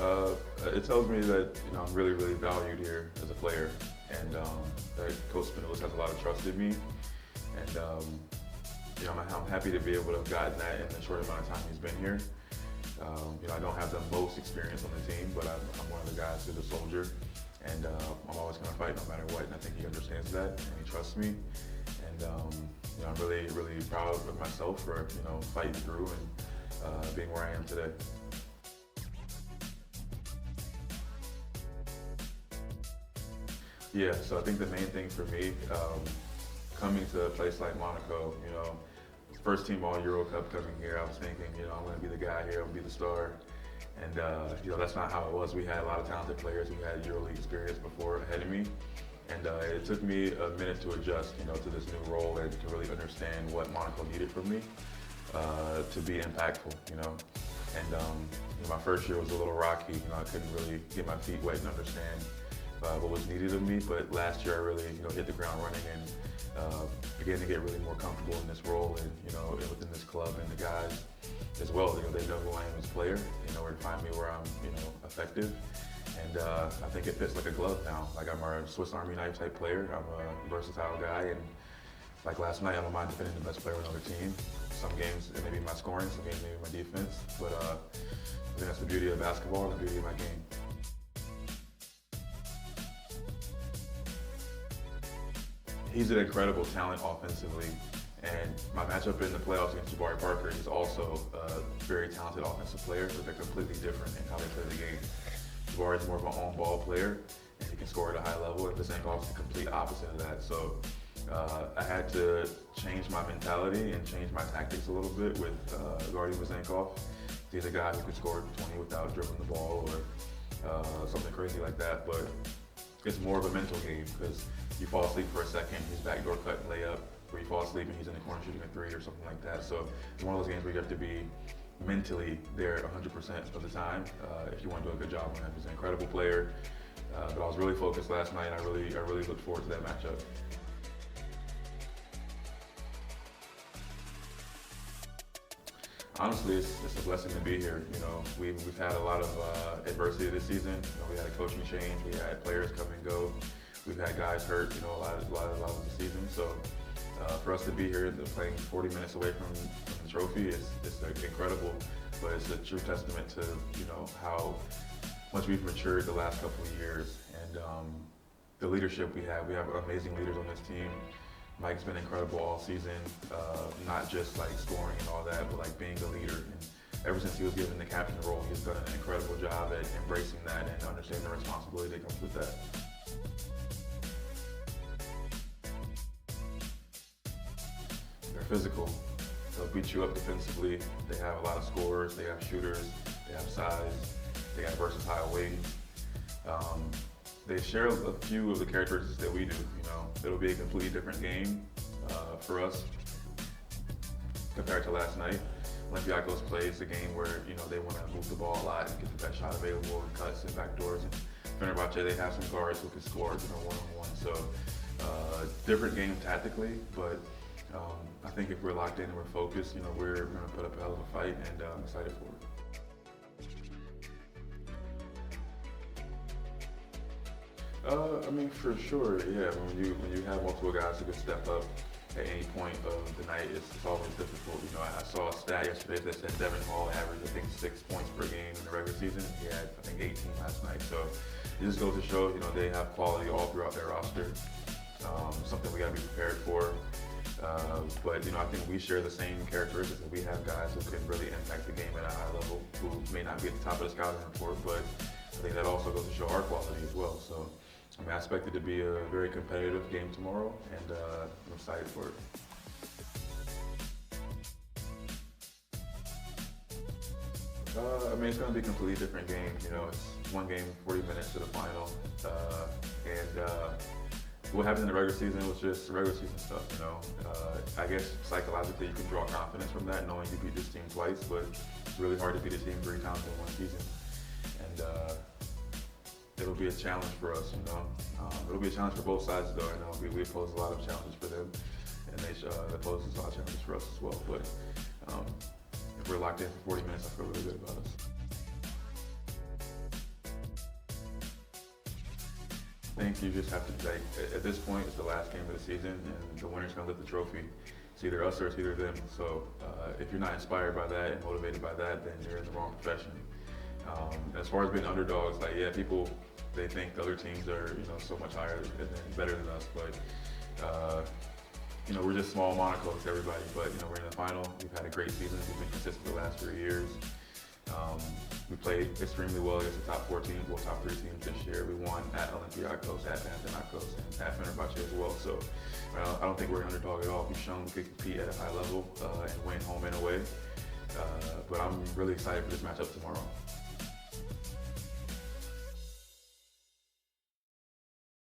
It tells me that I'm really, really valued here as a player, and that Coach Spinoza has a lot of trust in me, and I'm happy to be able to have gotten that in the short amount of time he's been here. I don't have the most experience on the team, but I'm one of the guys who's a soldier, and I'm always going to fight no matter what. And I think he understands that, and he trusts me. And I'm really, really proud of myself for fighting through and being where I am today. Yeah, so I think the main thing for me, coming to a place like Monaco, first team all Euro Cup coming here, I was thinking, I'm going to be the guy here, I'm going to be the star. And, that's not how it was. We had a lot of talented players who had EuroLeague experience before ahead of me. And it took me a minute to adjust, to this new role and to really understand what Monaco needed from me to be impactful. And my first year was a little rocky. I couldn't really get my feet wet and understand what was needed of me. But last year I really, hit the ground running and began to get really more comfortable in this role and, within this club and the guys as well. They know who I am as a player, where to find me where I'm, effective. And I think it fits like a glove now. Like I'm a Swiss Army knife type player. I'm a versatile guy. And like last night, I don't mind defending the best player on another team. Some games it may be my scoring, some games maybe my defense. But I think that's the beauty of basketball and the beauty of my game. He's an incredible talent offensively, and my matchup in the playoffs against Jabari Parker, he's also a very talented offensive player, but they're completely different in how they play the game. Jabari is more of an on-ball player, and he can score at a high level, and Blossomgame is the complete opposite of that. So I had to change my mentality and change my tactics a little bit with guarding Blossomgame. He's a guy who can score 20 without dribbling the ball or something crazy like that, but it's more of a mental game because you fall asleep for a second, he's backdoor cut and layup, or you fall asleep and he's in the corner shooting a three or something like that. So it's one of those games where you have to be mentally there 100% of the time if you want to do a good job on him. He's an incredible player, but I was really focused last night and I really look forward to that matchup. Honestly, it's a blessing to be here. We've had a lot of adversity this season. We had a coaching change, we had players come and go. We've had guys hurt, a lot of the season. So for us to be here, playing 40 minutes away from the trophy, it's incredible. But it's a true testament to how much we've matured the last couple of years and the leadership we have. We have amazing leaders on this team. Mike's been incredible all season, not just like scoring and all that, but like being a leader. And ever since he was given the captain role, he's done an incredible job at embracing that and understanding the responsibility that comes with that. They're physical. They'll beat you up defensively. They have a lot of scorers. They have shooters. They have size. They got versatile wings. They share a few of the characteristics that we do. It'll be a completely different game for us compared to last night. Olympiacos plays a game where they want to move the ball a lot and get the best shot available and cuts and backdoors. And Fenerbahce, they have some guards who can score one-on-one. So different game tactically, but I think if we're locked in and we're focused, we're going to put up a hell of a fight, and I'm excited for it. For sure, yeah. When you have multiple guys who can step up at any point of the night, it's always difficult. I saw a stat yesterday that said Devin Hall averaged, I think, 6 points per game in the regular season. He had, I think, 18 last night. So it just goes to show, they have quality all throughout their roster. Something we got to be prepared for. But I think we share the same characteristics. We have guys who can really impact the game at a high level, who may not be at the top of the scouting report, but I think that also goes to show our quality as well. So I expect it to be a very competitive game tomorrow, and I'm excited for it. It's going to be a completely different game. It's one game, 40 minutes to the final, and what happened in the regular season was just regular season stuff. I guess psychologically you can draw confidence from that, knowing you beat this team twice, but it's really hard to beat a team 3 times in one season, and it'll be a challenge for us. It'll be a challenge for both sides, though. I know we pose a lot of challenges for them, and they pose a lot of challenges for us as well. But if we're locked in for 40 minutes, I feel really good about us. think you just have to, like, at this point, it's the last game of the season, and the winner's gonna lift the trophy. It's either us or it's either them. So if you're not inspired by that and motivated by that, then you're in the wrong profession. As far as being underdogs, like, yeah, people, they think the other teams are, you know, so much higher and better than us, but you know, we're just small Monaco to everybody. But you know, we're in the final. We've had a great season. We've been consistent the last 3 years. We played extremely well against the top 4 teams, well, top 3 teams this year. We won at Olympiacos, at Panathinaikos, and at Fenerbahce as well. So I don't think we're an underdog at all. We've shown we could compete at a high level and win home and away. But I'm really excited for this matchup tomorrow.